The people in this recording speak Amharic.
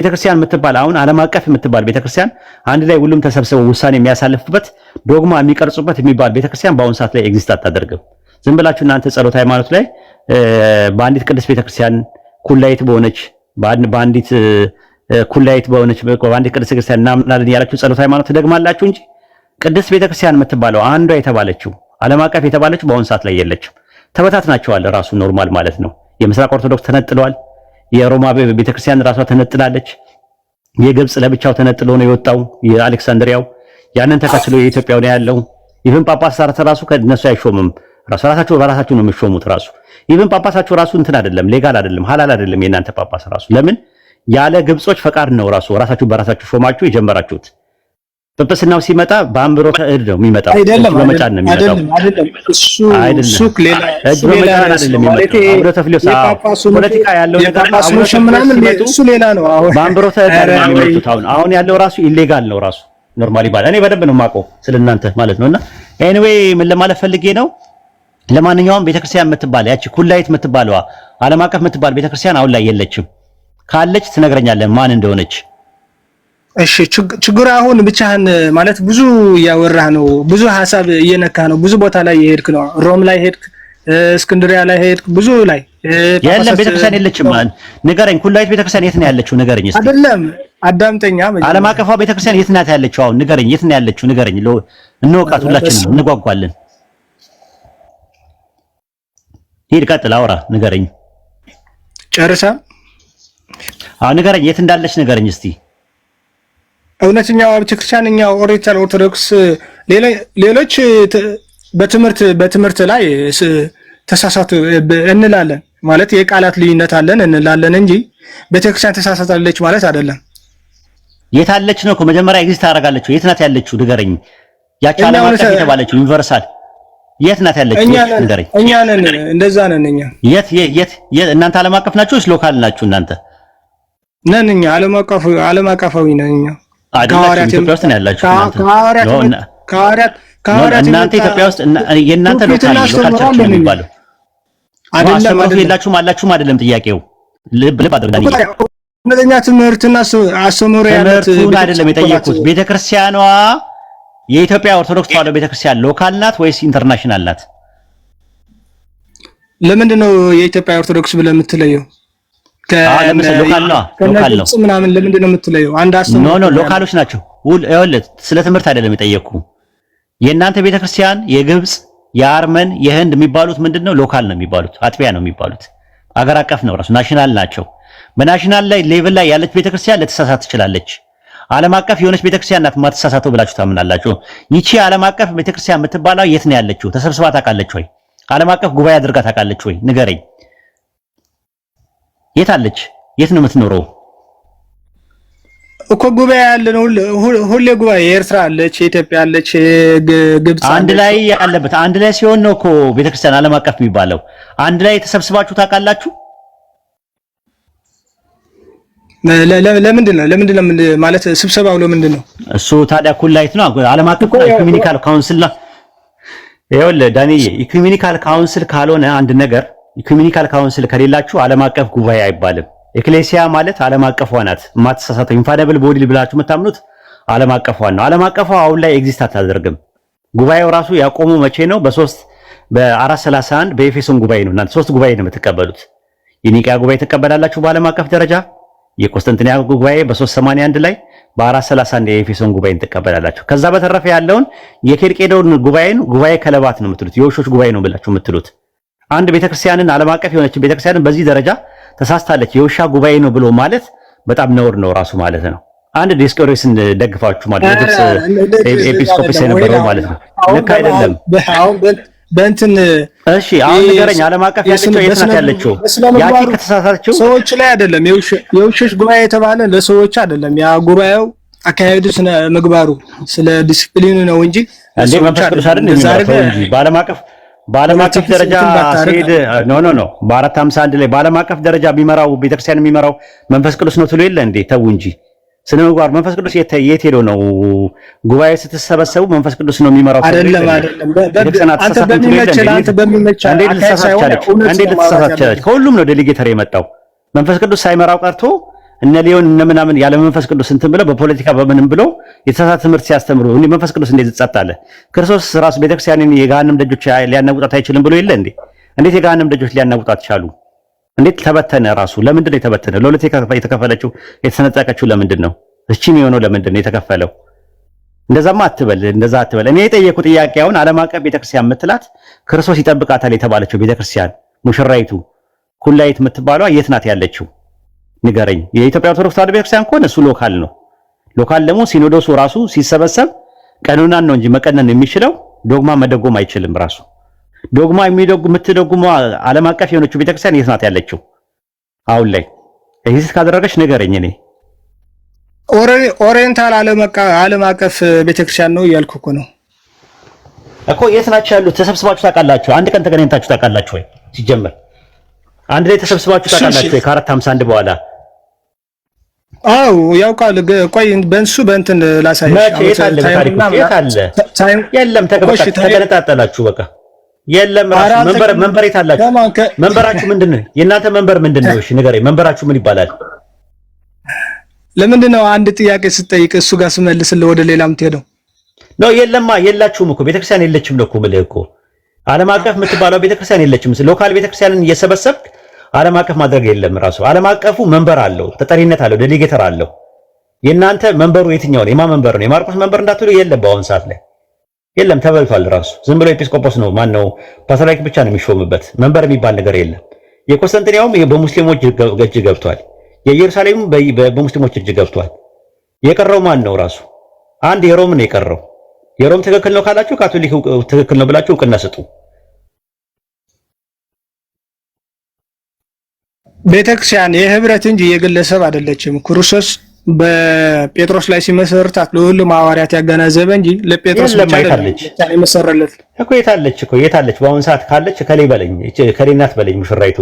ቤተክርስቲያን የምትባል አሁን ዓለም አቀፍ የምትባል ቤተክርስቲያን አንድ ላይ ሁሉም ተሰብስበው ውሳኔ የሚያሳልፍበት ዶግማ የሚቀርጹበት የሚባል ቤተክርስቲያን በአሁን ሰዓት ላይ ኤግዚስት አታደርግም። ዝም ብላችሁ እናንተ ጸሎት ሃይማኖት ላይ በአንዲት ቅድስት ቤተክርስቲያን ኩላይት በሆነች በአንዲት ኩላይት በሆነች በአንዲት ቅድስት ቤተክርስቲያን እናምናለን ያላችሁ ጸሎት ሃይማኖት ትደግማላችሁ እንጂ ቅድስት ቤተክርስቲያን የምትባለው አንዷ የተባለችው ዓለም አቀፍ የተባለችው በአሁን ሰዓት ላይ የለችም። ተበታትናቸዋል። ራሱ ኖርማል ማለት ነው። የምስራቅ ኦርቶዶክስ ተነጥለዋል። የሮማ ቤተክርስቲያን ራሷ ተነጥላለች። የግብጽ ለብቻው ተነጥሎ ነው የወጣው የአሌክሳንድሪያው። ያንን ተከትሎ የኢትዮጵያው ነው ያለው። ኢቭን ጳጳሳት ራሱ ከነሱ አይሾምም። ራሳቸው በራሳቸው ነው የሚሾሙት። ራሱ ኢቭን ጳጳሳቸው ራሱ እንትን አይደለም፣ ሌጋል አይደለም፣ ሐላል አይደለም። የእናንተ ጳጳስ ራሱ ለምን ያለ ግብጾች ፈቃድ ነው ራሳችሁ በራሳችሁ ሾማችሁ የጀመራችሁት። ጵጵስናው ሲመጣ በአምብሮተ እድ ነው የሚመጣው። በመጫን ነው የሚመጣው። እሱ ሌላ አይደለም የሚመጣው። አምብሮተ ፍልዮስ ፖለቲካ ያለው ነገር እሱ ሌላ ነው። በአምብሮተ እድ ነው የሚመጡት። አሁን ያለው ራሱ ኢሌጋል ነው ራሱ ኖርማሊ ባለ እኔ በደንብ ነው የማውቀው ስለናንተ ማለት ነውና ኤኒዌይ ምን ለማለት ፈልጌ ነው። ለማንኛውም ቤተክርስቲያን የምትባል ያቺ ኩላይት የምትባለዋ ዓለም አቀፍ የምትባል ቤተክርስቲያን አሁን ላይ የለችም። ካለች ትነግረኛለህ ማን እንደሆነች። እሺ ችግሩ አሁን ብቻህን ማለት ብዙ እያወራህ ነው፣ ብዙ ሐሳብ እየነካህ ነው፣ ብዙ ቦታ ላይ የሄድክ ነው። ሮም ላይ ሄድክ፣ እስክንድሪያ ላይ ሄድክ፣ ብዙ ላይ የለም ቤተክርስቲያን የለችም። ንገረኝ፣ ኩላይት ቤተክርስቲያን የት ነው ያለችው? ንገረኝ እስቲ። አይደለም አዳምጠኛ። ዓለም አቀፏ ቤተክርስቲያን የት ናት ያለችው? አሁን ንገረኝ፣ የት ነው ያለችው? ንገረኝ፣ እንወቃት፣ ሁላችንም እንጓጓለን። ሂድ፣ ቀጥል፣ አውራ፣ ንገረኝ። ጨርሳ? አሁን ንገረኝ፣ የት እንዳለች ንገረኝ እስቲ። እውነተኛው ቤተክርስቲያን እኛው ኦርቶዶክስ ሌሎች በትምህርት ላይ ተሳሳቱ እንላለን ማለት የቃላት ልዩነት አለን እንላለን እንጂ ቤተክርስቲያን ተሳሳታለች ማለት አይደለም። የት አለች ነው እኮ መጀመሪያ ኤግዚስት አደርጋለች። የት ናት ያለችው ንገረኝ። ያቺ ዓለም አቀፍ የተባለችው ዩኒቨርሳል የት ናት ያለችው ንገረኝ። እኛ ነን፣ እንደዛ ነን እኛ። የት እናንተ ዓለም አቀፍ ናችሁ ወይስ ሎካል ናችሁ እናንተ? ነን እኛ ዓለም አቀፋዊ ነን እኛ። አይደላችሁም? ኢትዮጵያ ውስጥ ነው ያላችሁ እናንተ ኢትዮጵያ ውስጥ የእናንተ ሎካል ቸርች ነው የሚባለው አይደለም። የላችሁም አላችሁም አይደለም ጥያቄው። ልብ አድርጋኝ። እነኛ ትምህርትና አስተምሮ ያለት አይደለም የጠየቁት። ቤተክርስቲያኗ የኢትዮጵያ ኦርቶዶክስ ተዋሕዶ ቤተክርስቲያን ሎካል ናት ወይስ ኢንተርናሽናል ናት? ለምንድን ነው የኢትዮጵያ ኦርቶዶክስ ብለህ የምትለየው? ሎካል ነው ምናምን ለምንድን ነው የምትለየው? አንድ አስተምሮ ኖ ሎካሎች ናቸው። ይኸውልህ ስለ ትምህርት አይደለም የጠየቅኩ። የእናንተ ቤተክርስቲያን የግብጽ የአርመን የህንድ የሚባሉት ምንድነው? ሎካል ነው የሚባሉት፣ አጥቢያ ነው የሚባሉት። አገር አቀፍ ነው ራሱ ናሽናል ናቸው። በናሽናል ላይ ሌቭል ላይ ያለች ቤተክርስቲያን ልትሳሳት ትችላለች። ዓለም አቀፍ የሆነች ቤተክርስቲያን ናት የማትሳሳተው ብላችሁ ታምናላችሁ? ይቺ ዓለም አቀፍ ቤተክርስቲያን የምትባለው የት ነው ያለችው? ተሰብስባ ታውቃለች ወይ? ዓለም አቀፍ ጉባኤ አድርጋ ታውቃለች ወይ? ንገረኝ። የት አለች? የት ነው የምትኖረው? እኮ ጉባኤ ያለ ነው ሁሌ ጉባኤ። የኤርትራ አለች፣ የኢትዮጵያ አለች፣ ግብጽ አንድ ላይ ያለበት አንድ ላይ ሲሆን ነው እኮ ቤተክርስቲያን ዓለም አቀፍ የሚባለው። አንድ ላይ ተሰብስባችሁ ታውቃላችሁ? ለምንድን ነው ማለት ስብሰባው ለምንድን ነው? እሱ ታዲያ ኩላይት ነው ዓለም አቀፍ ኢኩሜኒካል ካውንስል ነው። ይኸውልህ ዳንኤል ኢኩሜኒካል ካውንስል ካልሆነ አንድ ነገር ኢኩሜኒካል ካውንስል ከሌላችሁ ዓለም አቀፍ ጉባኤ አይባልም። ኤክሌሲያ ማለት ዓለም አቀፏ ናት። የማትሳሳተው ኢንፋሊብል ቦዲ ብላችሁ የምታምኑት ዓለም አቀፏ ነው። ዓለም አቀፏ አሁን ላይ ኤግዚስት አታደርግም። ጉባኤው ራሱ ያቆሙ መቼ ነው? በ431 በኤፌሶን ጉባኤ ነው። እናንተ 3 ጉባኤ ነው የምትቀበሉት። የኒቅያ ጉባኤ ትቀበላላችሁ በዓለም አቀፍ ደረጃ። የቆስጠንጢንያ ጉባኤ በ381 ላይ፣ በ431 የኤፌሶን ጉባኤን ትቀበላላችሁ። ከዛ በተረፈ ያለውን የኬልቄዶን ጉባኤ ከለባት ነው የምትሉት፣ የውሾች ጉባኤ ነው ብላችሁ የምትሉት። አንድ ቤተክርስቲያንን ዓለም አቀፍ የሆነች ቤተክርስቲያንን በዚህ ደረጃ ተሳስታለች የውሻ ጉባኤ ነው ብሎ ማለት በጣም ነውር ነው ራሱ ማለት ነው። አንድ ዲስኮሬስን ደግፋችሁ ማለት ነው ኤጲስቆጶስ የነበረው ማለት ነው። ልክ አይደለም። በእንትን እሺ አሁን ንገረኝ፣ ዓለም አቀፍ ያለችው የት ናት ያለችው? ያቺ ከተሳሳተችው ሰዎች ላይ አይደለም። የውሾች ጉባኤ የተባለ ለሰዎች አይደለም። ያ ጉባኤው አካሄዱ ስነ ምግባሩ ስለ ዲሲፕሊኑ ነው እንጂ እንዴ መንፈስ ቅዱስ አይደል የሚመራው እንጂ በዓለም አቀፍ ደረጃ ሲሄድ ኖ በ451 ላይ በዓለም አቀፍ ደረጃ የሚመራው ቤተክርስቲያን የሚመራው መንፈስ ቅዱስ ነው ትሉ የለ እንዴ? ተው እንጂ ስነ ምግባር መንፈስ ቅዱስ የት ሄዶ ነው? ጉባኤ ስትሰበሰቡ መንፈስ ቅዱስ ነው የሚመራው። አይደለም አንተ በሚመች እንዴት ልትሳሳት ቻለች? ከሁሉም ነው ዴሊጌተር የመጣው። መንፈስ ቅዱስ ሳይመራው ቀርቶ እነ ሊዮን እነ ምናምን ያለ መንፈስ ቅዱስ እንትን ብለው በፖለቲካ በምንም ብለው የተሳሳተ ትምህርት ሲያስተምሩ እንዴ መንፈስ ቅዱስ እንዴት ጸጥ አለ? ክርስቶስ ራሱ ቤተክርስቲያንን የገሃነም ደጆች ሊያናውጣት አይችልም ብሎ የለ እንዴ? እንዴት የገሃነም ደጆች ሊያናውጣት ቻሉ? እንዴት ተበተነ? ራሱ ለምንድን ነው የተበተነ? ለሁለት የተከፈለችው የተሰነጠቀችው ለምንድን ነው? እቺም የሆነው ለምንድን ነው የተከፈለው? እንደዛማ አትበል፣ እንደዛ አትበል። እኔ የጠየቁ ጥያቄ አሁን ዓለም አቀፍ ቤተክርስቲያን የምትላት ክርስቶስ ይጠብቃታል የተባለችው ቤተክርስቲያን ሙሽራይቱ ኩላይት የምትባለዋ የት ናት ያለችው? ንገረኝ። የኢትዮጵያ ኦርቶዶክስ ተዋሕዶ ቤተክርስቲያን ከሆነ እሱ ሎካል ነው። ሎካል ደግሞ ሲኖዶሱ ራሱ ሲሰበሰብ ቀኖናን ነው እንጂ መቀነን የሚችለው ዶግማ መደጎም አይችልም። ራሱ ዶግማ የምትደጉመው ዓለም አቀፍ የሆነችው ቤተክርስቲያን የት ናት ያለችው? አሁን ላይ ኤግዚስት ካደረገች ንገረኝ። እኔ ኦሪየንታል ዓለም አቀፍ ቤተክርስቲያን ነው እያልኩ እኮ ነው እኮ። የት ናቸው ያሉት? ተሰብስባችሁ ታውቃላችሁ? አንድ ቀን ተገናኝታችሁ ታውቃላችሁ ወይ? ሲጀመር አንድ ላይ ተሰብስባችሁ ታውቃላችሁ ወይ? ከ451 በኋላ አው ያውቃል። ቆይ በእንሱ በእንትን ላሳይሽ። የት አለ? የለም ተገነጣጠላችሁ በቃ። የለም ራሱ መንበር የት አላችሁ? መንበራችሁ ምንድነው? የእናንተ መንበር ምንድነው? እሺ ንገረኝ። መንበራችሁ ምን ይባላል? ለምንድን ነው አንድ ጥያቄ ስትጠይቅ እሱ ጋር ስመልስልህ ወደ ሌላ የምትሄደው? ነው የለማ የላችሁም እኮ ቤተክርስቲያን የለችም ነው እኮ የምልህ እኮ። ዓለም አቀፍ የምትባለው ቤተክርስቲያን የለችም። ሎካል ቤተክርስቲያንን እየሰበሰብክ ዓለም አቀፍ ማድረግ የለም። ራሱ ዓለም አቀፉ መንበር አለው፣ ተጠሪነት አለው፣ ዴሊጌተር አለው። የእናንተ መንበሩ የትኛው ነው? የማ መንበር ነው? የማርቆስ መንበር እንዳትሉ የለም። በአሁን ሰዓት ላይ የለም፣ ተበልቷል። ራሱ ዝም ብሎ ኤጲስቆጶስ ነው ማን ነው ፓትርያርክ ብቻ ነው የሚሾምበት። መንበር የሚባል ነገር የለም። የኮንስታንቲኒያውም በሙስሊሞች እጅ ገብቷል። የኢየሩሳሌም በሙስሊሞች እጅ ገብቷል። የቀረው ማን ነው? ራሱ አንድ የሮም ነው የቀረው። የሮም ትክክል ነው ካላችሁ ካቶሊክ ትክክል ነው ብላችሁ እውቅና ስጡ። ቤተክርስቲያን የህብረት እንጂ የግለሰብ አይደለችም። ክርስቶስ በጴጥሮስ ላይ ሲመሰርታት ለሁሉም ሐዋርያት ያገናዘበ እንጂ ለጴጥሮስ ብቻ አይደለም የመሰረለት እኮ። የታለች? በአሁን ሰዓት ካለች ከሌ በለኝ፣ ከሌ ናት በለኝ ሙሽራይቱ